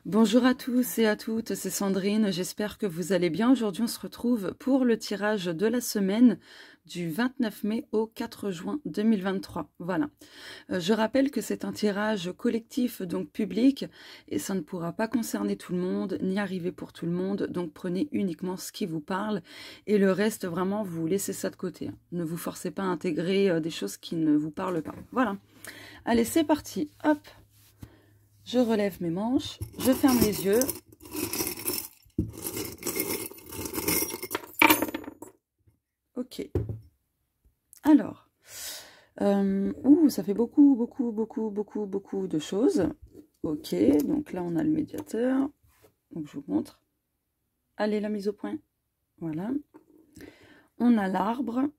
Bonjour à tous et à toutes, c'est Sandrine, j'espère que vous allez bien. Aujourd'hui on se retrouve pour le tirage de la semaine du 29 mai au 4 juin 2023. Voilà. Je rappelle que c'est un tirage collectif, donc public, et ça ne pourra pas concerner tout le monde, ni arriver pour tout le monde, donc prenez uniquement ce qui vous parle, et le reste vraiment vous laissez ça de côté. Ne vous forcez pas à intégrer des choses qui ne vous parlent pas. Voilà. Allez, c'est parti, hop. Je relève mes manches, je ferme les yeux. Ok. Alors, ça fait beaucoup de choses. Ok, donc là on a le médiateur. Donc je vous montre. Allez, la mise au point. Voilà. On a l'arbre.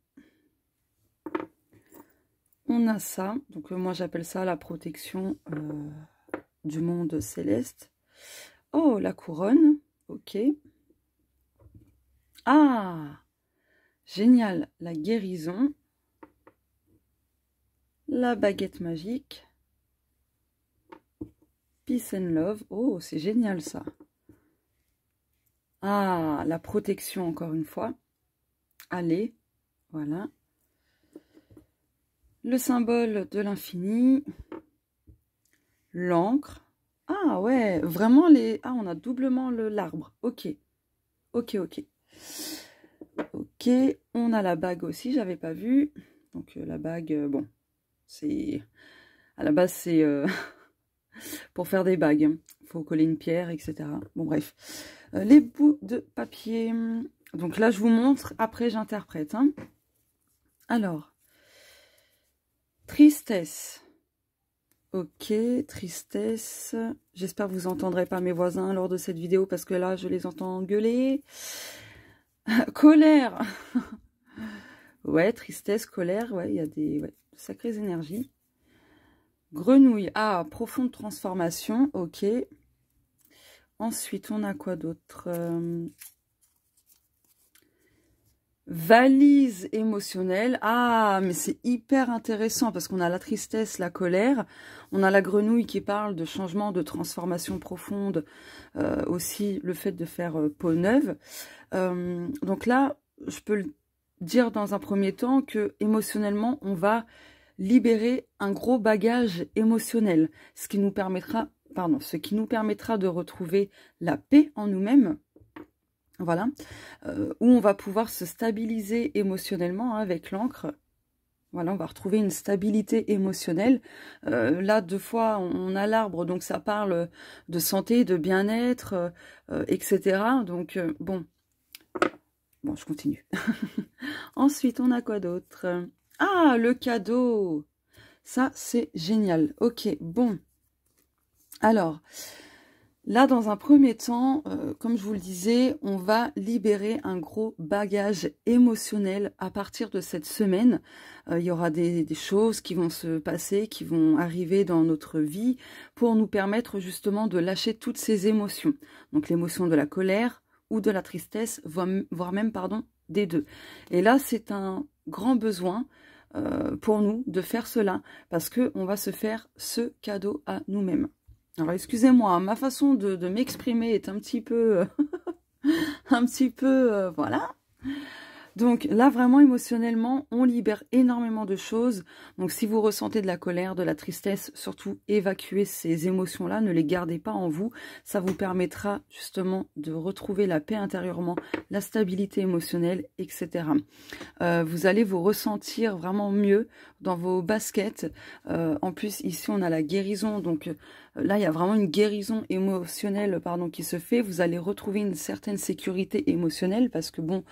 On a ça. Donc moi j'appelle ça la protection du monde céleste. Oh, la couronne. Ok. Ah, génial. La guérison. La baguette magique. Peace and love. Oh, c'est génial ça. Ah, la protection encore une fois. Allez, voilà. Le symbole de l'infini. L'encre. Ah ouais, vraiment les... Ah, on a doublement l'arbre. Ok. Ok. Ok, on a la bague aussi, j'avais pas vu. Donc la bague, bon, c'est... À la base, c'est pour faire des bagues. Il faut coller une pierre, etc. Bon, bref. Les bouts de papier. Donc là, je vous montre. Après, j'interprète. Hein. Alors. Tristesse. Ok, tristesse. J'espère que vous n'entendrez pas mes voisins lors de cette vidéo parce que là, je les entends gueuler. Colère. Ouais, tristesse, colère. Ouais, il y a des sacrées énergies. Grenouille. Ah, profonde transformation. Ok. Ensuite, on a quoi d'autre? Valise émotionnelle. Ah, mais c'est hyper intéressant parce qu'on a la tristesse, la colère. On a la grenouille qui parle de changement, de transformation profonde. Aussi, le fait de faire peau neuve. Donc là, je peux le dire dans un premier temps que émotionnellement, on va libérer un gros bagage émotionnel. Ce qui nous permettra de retrouver la paix en nous-mêmes. Voilà, où on va pouvoir se stabiliser émotionnellement hein, avec l'encre. Voilà, on va retrouver une stabilité émotionnelle. Là, deux fois, on a l'arbre, donc ça parle de santé, de bien-être, etc. Donc, bon, je continue. Ensuite, on a quoi d'autre? Ah, le cadeau! Ça, c'est génial. Ok, bon. Alors... Là, dans un premier temps, comme je vous le disais, on va libérer un gros bagage émotionnel à partir de cette semaine. Il y aura des choses qui vont se passer, qui vont arriver dans notre vie pour nous permettre justement de lâcher toutes ces émotions. Donc l'émotion de la colère ou de la tristesse, voire même, des deux. Et là, c'est un grand besoin pour nous de faire cela parce qu'on va se faire ce cadeau à nous-mêmes. Alors, excusez-moi, ma façon de m'exprimer est un petit peu... voilà. Donc là, vraiment, émotionnellement, on libère énormément de choses. Donc si vous ressentez de la colère, de la tristesse, surtout évacuez ces émotions-là, ne les gardez pas en vous. Ça vous permettra justement de retrouver la paix intérieurement, la stabilité émotionnelle, etc. Vous allez vous ressentir vraiment mieux dans vos baskets. En plus, ici, on a la guérison. Donc là, il y a vraiment une guérison émotionnelle qui se fait. Vous allez retrouver une certaine sécurité émotionnelle parce que, bon,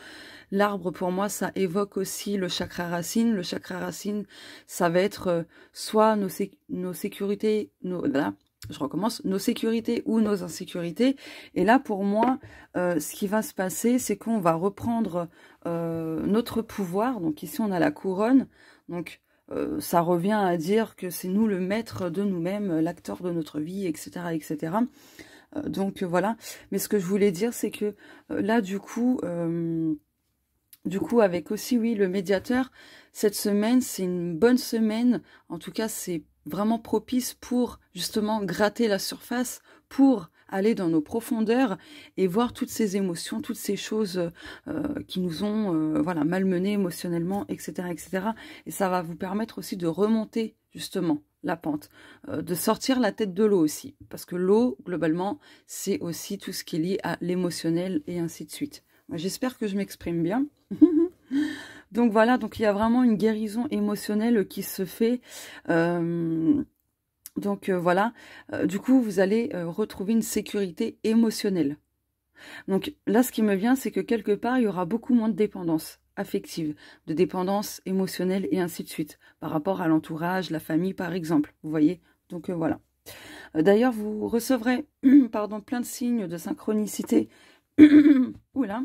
l'arbre, pour moi, ça évoque aussi le chakra racine. Le chakra racine, ça va être soit nos sécurités, nos sécurités ou nos insécurités. Et là, pour moi, ce qui va se passer, c'est qu'on va reprendre notre pouvoir. Donc ici, on a la couronne. Donc, ça revient à dire que c'est nous le maître de nous-mêmes, l'acteur de notre vie, etc., etc. Donc, voilà. Mais ce que je voulais dire, c'est que là, du coup, avec aussi, oui, le médiateur, cette semaine, c'est une bonne semaine. En tout cas, c'est vraiment propice pour, justement, gratter la surface, pour aller dans nos profondeurs et voir toutes ces émotions, toutes ces choses qui nous ont voilà, malmenés émotionnellement, etc., etc. Et ça va vous permettre aussi de remonter justement la pente, de sortir la tête de l'eau aussi, parce que l'eau, globalement, c'est aussi tout ce qui est lié à l'émotionnel et ainsi de suite. J'espère que je m'exprime bien. Donc voilà, donc il y a vraiment une guérison émotionnelle qui se fait. Voilà, du coup, vous allez retrouver une sécurité émotionnelle. Donc là, ce qui me vient, c'est que quelque part, il y aura beaucoup moins de dépendance affective, de dépendance émotionnelle et ainsi de suite, par rapport à l'entourage, la famille, par exemple. Vous voyez? Donc voilà. D'ailleurs, vous recevrez pardon, plein de signes de synchronicité. Oula,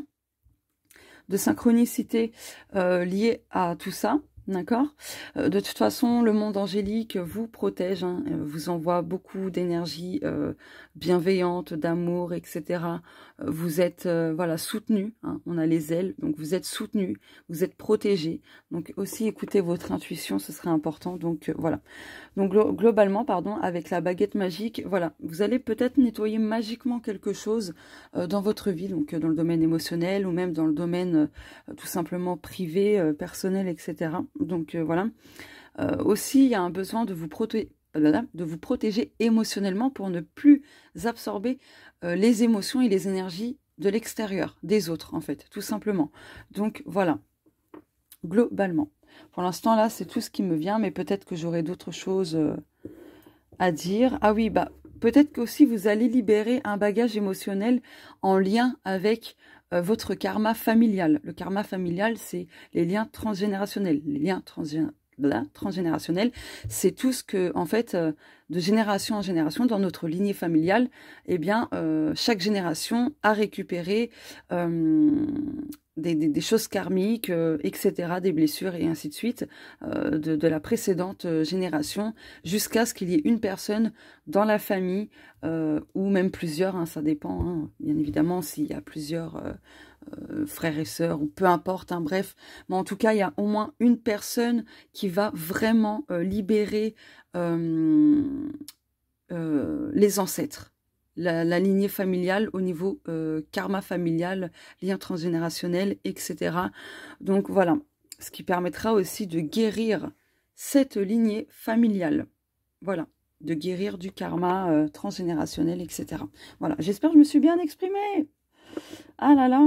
de synchronicité liée à tout ça, d'accord? De toute façon, le monde angélique vous protège, hein, vous envoie beaucoup d'énergie bienveillante, d'amour, etc. Vous êtes voilà, soutenu, hein, on a les ailes, donc vous êtes soutenu, vous êtes protégé. Donc aussi écoutez votre intuition, ce serait important. Donc voilà. Donc globalement, pardon, avec la baguette magique, voilà, vous allez peut-être nettoyer magiquement quelque chose dans votre vie, donc dans le domaine émotionnel ou même dans le domaine tout simplement privé, personnel, etc. Donc voilà. Aussi, il y a un besoin de vous protéger émotionnellement pour ne plus absorber les émotions et les énergies de l'extérieur, des autres en fait, tout simplement. Donc voilà, globalement. Pour l'instant là, c'est tout ce qui me vient, mais peut-être que j'aurai d'autres choses à dire. Ah oui, bah peut-être qu'aussi vous allez libérer un bagage émotionnel en lien avec votre karma familial. Le karma familial, c'est les liens transgénérationnels. Les liens transgénérationnels, c'est tout ce que, en fait, de génération en génération, dans notre lignée familiale, eh bien, chaque génération a récupéré des choses karmiques, etc., des blessures et ainsi de suite, de la précédente génération, jusqu'à ce qu'il y ait une personne dans la famille, ou même plusieurs, hein, ça dépend, hein, bien évidemment, s'il y a plusieurs frères et sœurs, ou peu importe, hein, bref, mais en tout cas, il y a au moins une personne qui va vraiment libérer les ancêtres. La lignée familiale au niveau karma familial, lien transgénérationnel, etc. Donc voilà, ce qui permettra aussi de guérir cette lignée familiale. Voilà, de guérir du karma transgénérationnel, etc. Voilà, j'espère que je me suis bien exprimée. Ah là là.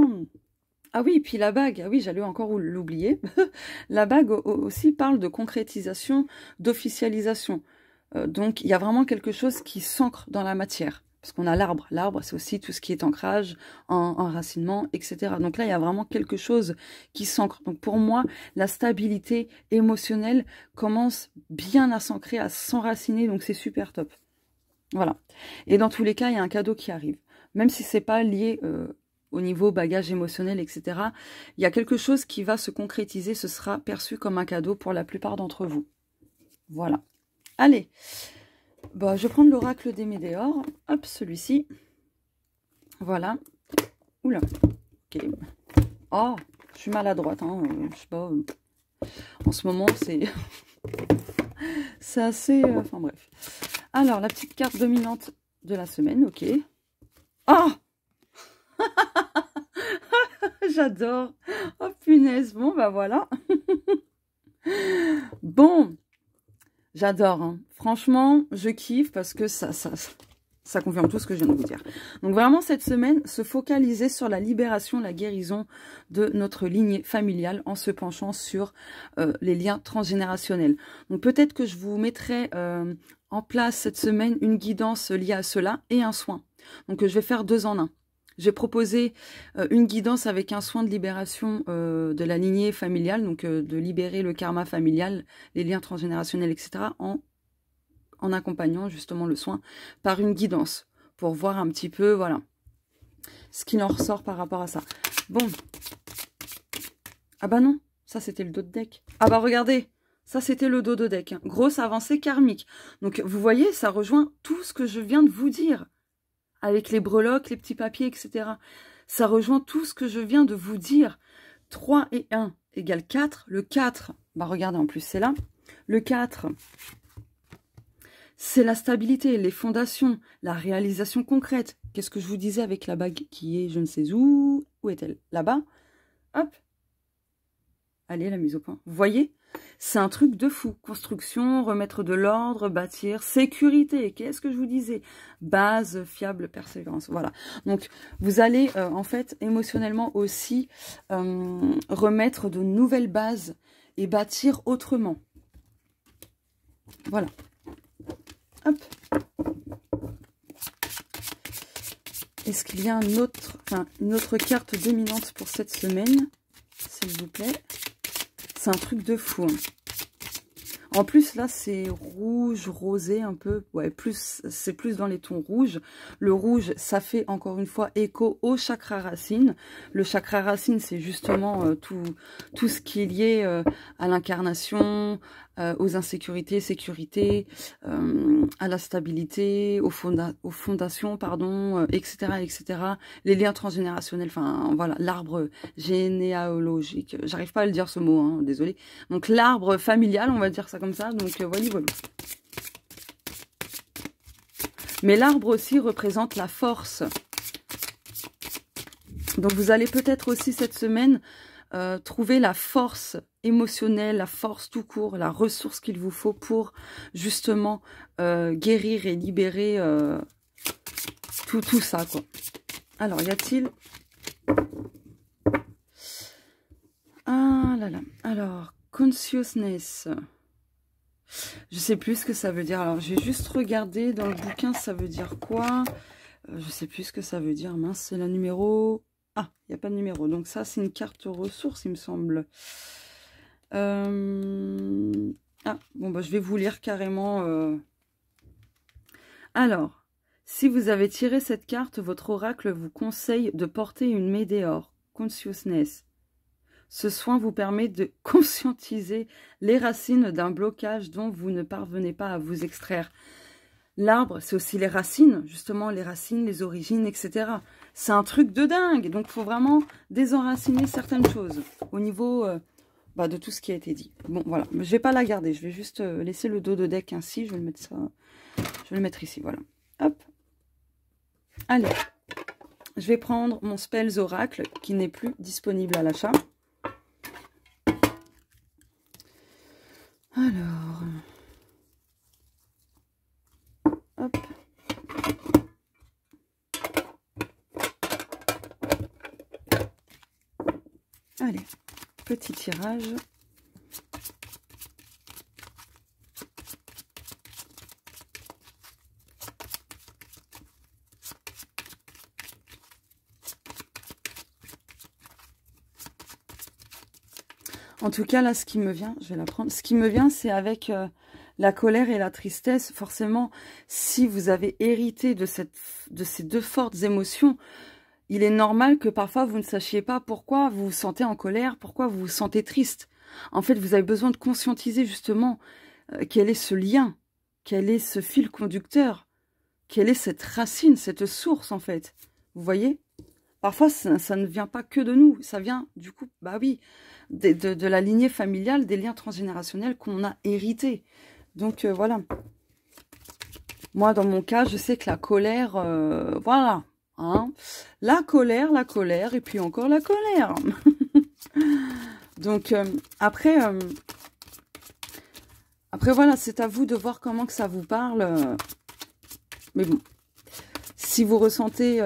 Ah oui, puis la bague, ah oui, j'allais encore l'oublier. La bague aussi parle de concrétisation, d'officialisation. Donc, il y a vraiment quelque chose qui s'ancre dans la matière. Parce qu'on a l'arbre. L'arbre, c'est aussi tout ce qui est ancrage, enracinement, etc. Donc là, il y a vraiment quelque chose qui s'ancre. Donc pour moi, la stabilité émotionnelle commence bien à s'ancrer, à s'enraciner. Donc c'est super top. Voilà. Et dans tous les cas, il y a un cadeau qui arrive. Même si c'est pas lié au niveau bagage émotionnel, etc. Il y a quelque chose qui va se concrétiser. Ce sera perçu comme un cadeau pour la plupart d'entre vous. Voilà. Allez. Bah, je vais prendre l'oracle des Médéors. Hop, celui-ci. Voilà. Oula. Ok. Oh, je suis maladroite. Hein. Je sais pas. En ce moment, c'est... c'est assez... Enfin, bref. Alors, la petite carte dominante de la semaine. Ok. Oh. J'adore. Oh, punaise. Bon, bah voilà. Bon. J'adore, hein. Franchement, je kiffe parce que ça confirme tout ce que je viens de vous dire. Donc vraiment, cette semaine, se focaliser sur la libération, la guérison de notre lignée familiale en se penchant sur les liens transgénérationnels. Donc peut-être que je vous mettrai en place cette semaine une guidance liée à cela et un soin. Donc je vais faire 2 en 1. Je vais proposer une guidance avec un soin de libération de la lignée familiale, donc de libérer le karma familial, les liens transgénérationnels, etc. en accompagnant justement le soin par une guidance pour voir un petit peu, voilà, ce qu'il en ressort par rapport à ça. Bon. Ah bah non, ça c'était le dos de deck. Ah bah regardez, ça c'était le dos de deck. Hein. Grosse avancée karmique. Donc vous voyez, ça rejoint tout ce que je viens de vous dire. Avec les breloques, les petits papiers, etc. Ça rejoint tout ce que je viens de vous dire. 3 et 1 égale 4. Le 4, bah regardez, en plus c'est là. Le 4, c'est la stabilité, les fondations, la réalisation concrète. Qu'est-ce que je vous disais avec la bague qui est je ne sais où? Où est-elle? Là-bas. Hop. Allez, la mise au point. Vous voyez? C'est un truc de fou. Construction, remettre de l'ordre, bâtir, sécurité. Qu'est-ce que je vous disais? Base, fiable, persévérance. Voilà. Donc, vous allez, en fait, émotionnellement aussi, remettre de nouvelles bases et bâtir autrement. Voilà. Hop. Est-ce qu'il y a une autre carte dominante pour cette semaine? S'il vous plaît. C'est un truc de fou. Hein. En plus, là, c'est rouge, rosé un peu. Ouais, c'est plus dans les tons rouges. Le rouge, ça fait encore une fois écho au chakra racine. Le chakra racine, c'est justement tout ce qui est lié à l'incarnation, aux insécurités, sécurité, à la stabilité, aux fondations, pardon, etc., etc. Les liens transgénérationnels, enfin, voilà, l'arbre généalogique. J'arrive pas à le dire ce mot, hein, désolé. Donc, l'arbre familial, on va dire ça comme ça. Donc, voilà, voilà. Mais l'arbre aussi représente la force. Donc, vous allez peut-être aussi cette semaine trouver la force émotionnelle, la force tout court, la ressource qu'il vous faut pour justement guérir et libérer tout ça, quoi. Alors, y a-t-il... Ah là là. Alors, consciousness. Je sais plus ce que ça veut dire. Alors, j'ai juste regardé dans le bouquin, ça veut dire quoi? Je sais plus ce que ça veut dire. Mince, c'est la numéro... Ah, il n'y a pas de numéro. Donc ça, c'est une carte ressource, il me semble. Ah, bon, bah, je vais vous lire carrément. Alors, si vous avez tiré cette carte, votre oracle vous conseille de porter une météore, consciousness. Ce soin vous permet de conscientiser les racines d'un blocage dont vous ne parvenez pas à vous extraire. L'arbre, c'est aussi les racines, justement, les racines, les origines, etc. C'est un truc de dingue. Donc, il faut vraiment désenraciner certaines choses au niveau de tout ce qui a été dit. Bon, voilà. Je ne vais pas la garder. Je vais juste laisser le dos de deck ainsi. Je vais le mettre ça. Je vais le mettre ici. Voilà. Hop. Allez. Je vais prendre mon Spells Oracle qui n'est plus disponible à l'achat. Alors... Hop. Allez, petit tirage. En tout cas, là, ce qui me vient, je vais la prendre. Ce qui me vient, c'est avec la colère et la tristesse. Forcément, si vous avez hérité de ces deux fortes émotions, il est normal que parfois vous ne sachiez pas pourquoi vous vous sentez en colère, pourquoi vous vous sentez triste. En fait, vous avez besoin de conscientiser justement quel est ce lien, quel est ce fil conducteur, quelle est cette racine, cette source en fait. Vous voyez? Parfois, ça ne vient pas que de nous, ça vient du coup, bah oui, de la lignée familiale, des liens transgénérationnels qu'on a hérités. Donc voilà. Moi, dans mon cas, je sais que la colère, voilà. Hein, la colère, et puis encore la colère. Donc, après, voilà, c'est à vous de voir comment que ça vous parle. Mais bon, si vous ressentez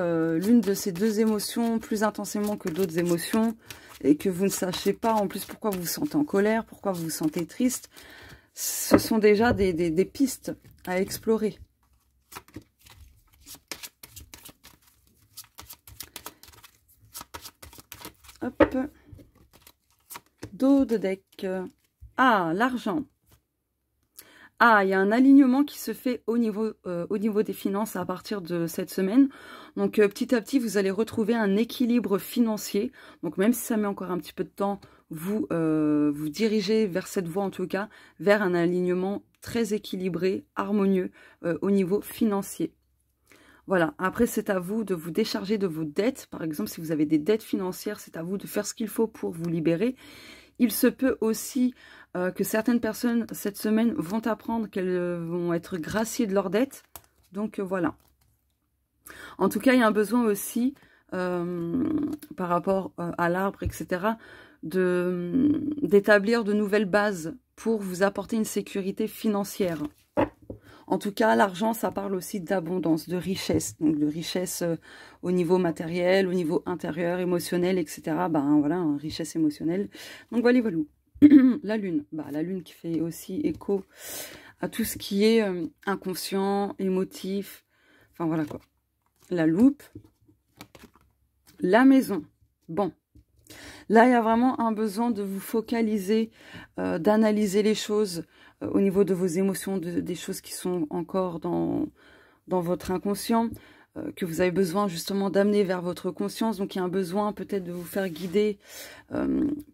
l'une de ces deux émotions plus intensément que d'autres émotions, et que vous ne sachez pas en plus pourquoi vous vous sentez en colère, pourquoi vous vous sentez triste, ce sont déjà des pistes à explorer. Hop. Dos de deck. Ah, l'argent. Ah, il y a un alignement qui se fait au niveau des finances à partir de cette semaine. Donc, petit à petit, vous allez retrouver un équilibre financier. Donc, même si ça met encore un petit peu de temps, vous vous dirigez vers cette voie, en tout cas, vers un alignement très équilibré, harmonieux au niveau financier. Voilà, après c'est à vous de vous décharger de vos dettes. Par exemple, si vous avez des dettes financières, c'est à vous de faire ce qu'il faut pour vous libérer. Il se peut aussi que certaines personnes, cette semaine, vont apprendre qu'elles vont être graciées de leurs dettes. Donc, voilà. En tout cas, il y a un besoin aussi, par rapport à l'arbre, etc., d'établir de nouvelles bases pour vous apporter une sécurité financière. En tout cas, l'argent, ça parle aussi d'abondance, de richesse. Donc, de richesse au niveau matériel, au niveau intérieur, émotionnel, etc. Ben voilà, hein, richesse émotionnelle. Donc, voilà, voilà. La lune. Bah, la lune qui fait aussi écho à tout ce qui est inconscient, émotif. Enfin, voilà quoi. La loupe. La maison. Bon. Là, il y a vraiment un besoin de vous focaliser, d'analyser les choses au niveau de vos émotions, des choses qui sont encore dans votre inconscient, que vous avez besoin justement d'amener vers votre conscience. Donc, il y a un besoin peut-être de vous faire guider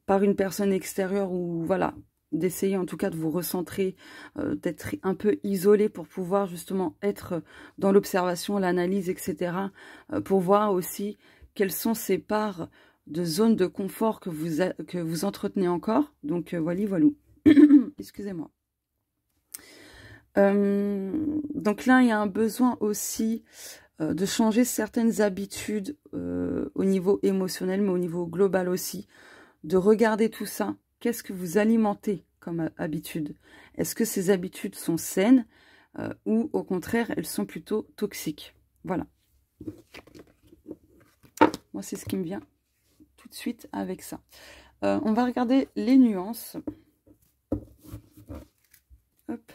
par une personne extérieure ou voilà, d'essayer en tout cas de vous recentrer, d'être un peu isolé pour pouvoir justement être dans l'observation, l'analyse, etc. Pour voir aussi quelles sont ces parts de zones de confort que vous entretenez encore. Donc, voilà, voilà. Excusez-moi. Donc là, il y a un besoin aussi de changer certaines habitudes au niveau émotionnel, mais au niveau global aussi. De regarder tout ça. Qu'est-ce que vous alimentez comme habitude? Est-ce que ces habitudes sont saines ou au contraire, elles sont plutôt toxiques? Voilà. Moi, c'est ce qui me vient tout de suite avec ça. On va regarder les nuances. Hop.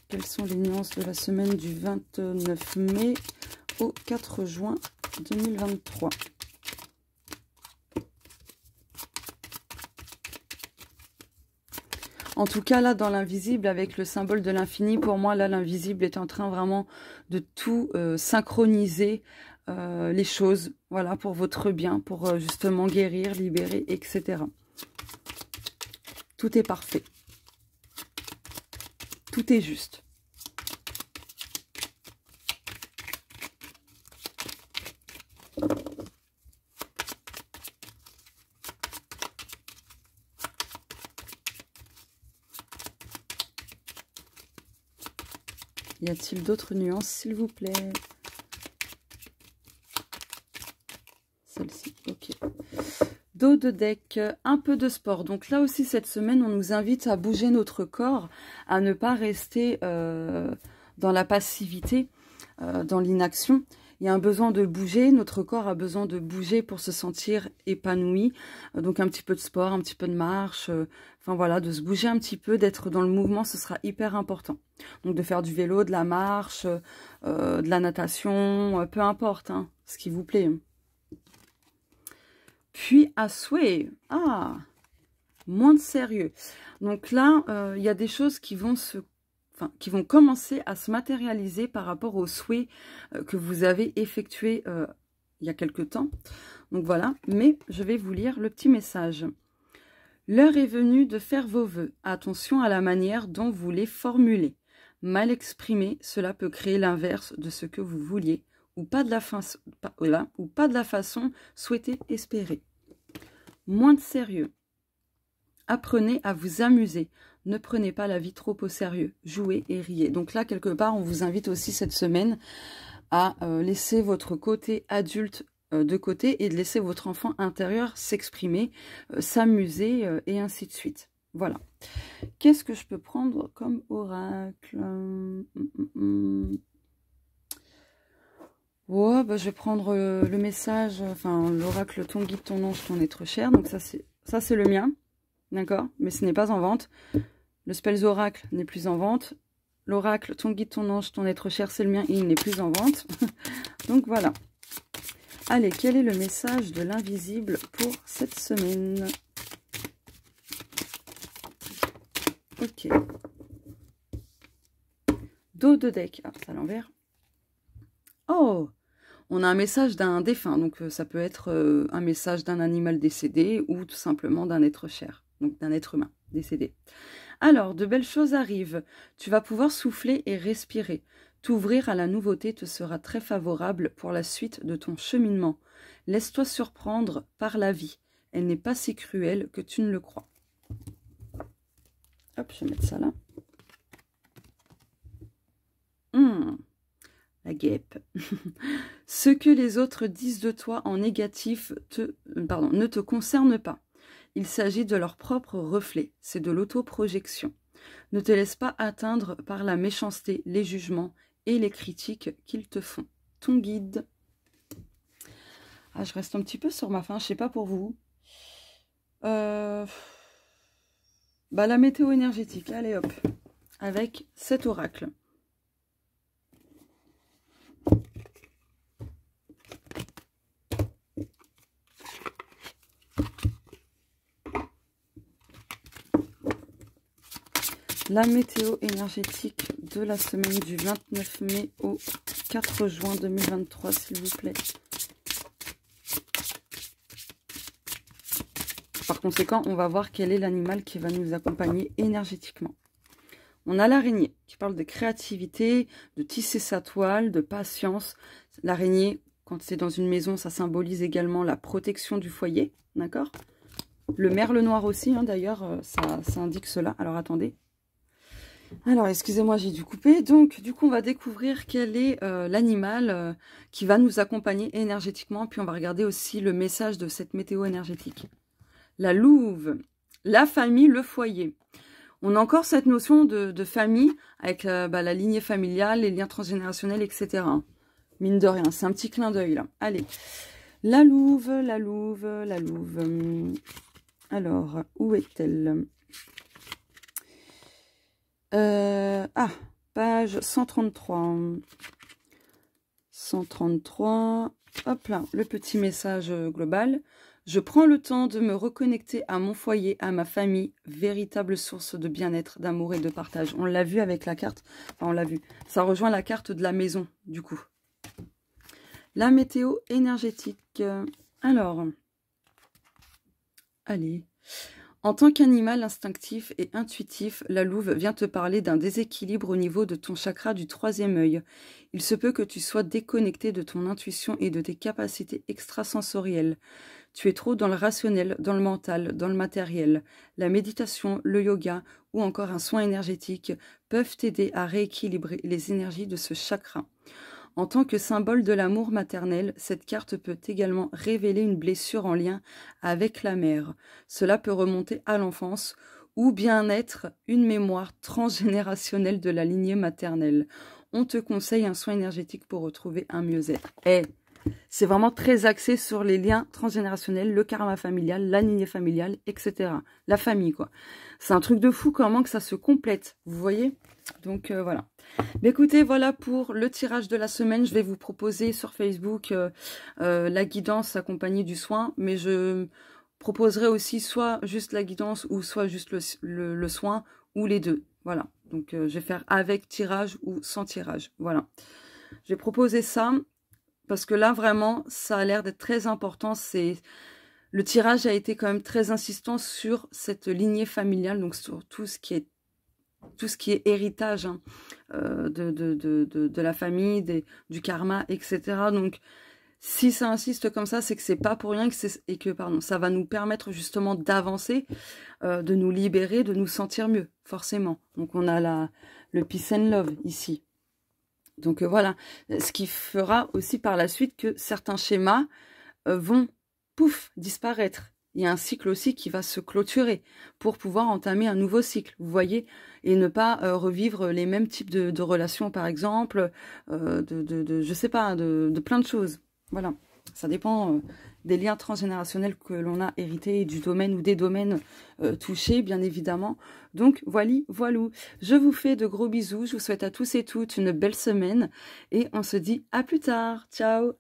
Quelles sont les nuances de la semaine du 29 mai au 4 juin 2023? En tout cas, là, dans l'invisible, avec le symbole de l'infini, pour moi, là, l'invisible est en train vraiment de tout synchroniser les choses, voilà, pour votre bien, pour justement guérir, libérer, etc. Tout est parfait. Tout est juste. Y a-t-il d'autres nuances, s'il vous plaît? Celle-ci, ok. Dos de deck, un peu de sport. Donc là aussi, cette semaine, on nous invite à bouger notre corps, à ne pas rester dans la passivité, dans l'inaction. Il y a un besoin de bouger, notre corps a besoin de bouger pour se sentir épanoui. Donc un petit peu de sport, un petit peu de marche, enfin voilà, de se bouger un petit peu, d'être dans le mouvement, ce sera hyper important. Donc de faire du vélo, de la marche, de la natation, peu importe, hein, ce qui vous plaît. Puis à souhait, moins de sérieux. Donc là, il y a des choses qui vont commencer à se matérialiser par rapport aux souhaits que vous avez effectués il y a quelque temps. Donc voilà, mais je vais vous lire le petit message. L'heure est venue de faire vos vœux. Attention à la manière dont vous les formulez. Mal exprimé, cela peut créer l'inverse de ce que vous vouliez ou pas de la façon souhaitée, espérée. Moins de sérieux. Apprenez à vous amuser. Ne prenez pas la vie trop au sérieux. Jouez et riez. Donc là, quelque part, on vous invite aussi cette semaine à laisser votre côté adulte de côté et de laisser votre enfant intérieur s'exprimer, s'amuser et ainsi de suite. Voilà. Qu'est-ce que je peux prendre comme oracle? Ouais, bah, je vais prendre le message, enfin l'oracle ton guide, ton ange, ton être cher. Donc ça c'est le mien, d'accord? Mais ce n'est pas en vente. Le Spells Oracle n'est plus en vente. L'oracle ton guide, ton ange, ton être cher, c'est le mien et il n'est plus en vente. Donc voilà. Allez, quel est le message de l'invisible pour cette semaine? Ok. Dos de deck. Ah, c'est à l'envers. Oh! On a un message d'un défunt, donc ça peut être un message d'un animal décédé ou tout simplement d'un être cher, donc d'un être humain décédé. Alors, de belles choses arrivent. Tu vas pouvoir souffler et respirer. T'ouvrir à la nouveauté te sera très favorable pour la suite de ton cheminement. Laisse-toi surprendre par la vie. Elle n'est pas si cruelle que tu ne le crois. Hop, je vais mettre ça là. La guêpe. Ce que les autres disent de toi en négatif ne te concerne pas. Il s'agit de leur propre reflet. C'est de l'autoprojection. Ne te laisse pas atteindre par la méchanceté, les jugements et les critiques qu'ils te font. Ton guide. Ah, je reste un petit peu sur ma faim, je sais pas pour vous. La météo énergétique, allez hop, avec cet oracle. La météo énergétique de la semaine du 29 mai au 4 juin 2023, s'il vous plaît. Par conséquent, on va voir quel est l'animal qui va nous accompagner énergétiquement. On a l'araignée qui parle de créativité, de tisser sa toile, de patience. L'araignée, quand c'est dans une maison, ça symbolise également la protection du foyer, d'accord? Le merle noir aussi, hein, d'ailleurs, ça indique cela. Alors, attendez. Alors, excusez-moi, j'ai dû couper. Donc, du coup, on va découvrir quel est l'animal qui va nous accompagner énergétiquement. Puis, on va regarder aussi le message de cette météo énergétique. La louve, la famille, le foyer. On a encore cette notion de famille avec la lignée familiale, les liens transgénérationnels, etc. Mine de rien, c'est un petit clin d'œil là. Allez, la louve, la louve, la louve. Alors, où est-elle? Page 133. 133. Hop là, le petit message global. Je prends le temps de me reconnecter à mon foyer, à ma famille, véritable source de bien-être, d'amour et de partage. On l'a vu avec la carte, enfin on l'a vu, ça rejoint la carte de la maison, du coup. La météo énergétique. Alors, allez. En tant qu'animal instinctif et intuitif, la louve vient te parler d'un déséquilibre au niveau de ton chakra du troisième œil. Il se peut que tu sois déconnecté de ton intuition et de tes capacités extrasensorielles. Tu es trop dans le rationnel, dans le mental, dans le matériel. La méditation, le yoga ou encore un soin énergétique peuvent t'aider à rééquilibrer les énergies de ce chakra. En tant que symbole de l'amour maternel, cette carte peut également révéler une blessure en lien avec la mère. Cela peut remonter à l'enfance ou bien être une mémoire transgénérationnelle de la lignée maternelle. On te conseille un soin énergétique pour retrouver un mieux-être. C'est vraiment très axé sur les liens transgénérationnels, le karma familial, la lignée familiale, etc. La famille, quoi. C'est un truc de fou comment que ça se complète, vous voyez? Donc, voilà. Mais écoutez, voilà pour le tirage de la semaine. Je vais vous proposer sur Facebook la guidance accompagnée du soin. Mais je proposerai aussi soit juste la guidance ou soit juste le soin ou les deux. Voilà. Donc, je vais faire avec tirage ou sans tirage. Voilà. Je vais proposer ça. Parce que là, vraiment, ça a l'air d'être très important. Le tirage a été quand même très insistant sur cette lignée familiale, donc sur tout ce qui est héritage hein, de la famille, du karma, etc. Donc, si ça insiste comme ça, c'est que c'est pas pour rien et que ça va nous permettre justement d'avancer, de nous libérer, de nous sentir mieux, forcément. Donc, on a le peace and love ici. Donc voilà, ce qui fera aussi par la suite que certains schémas vont, pouf, disparaître. Il y a un cycle aussi qui va se clôturer pour pouvoir entamer un nouveau cycle, vous voyez, et ne pas revivre les mêmes types de relations, par exemple, je sais pas, de plein de choses. Voilà, ça dépend des liens transgénérationnels que l'on a hérités du domaine ou des domaines touchés, bien évidemment. Donc, voilou. Je vous fais de gros bisous. Je vous souhaite à tous et toutes une belle semaine. Et on se dit à plus tard. Ciao!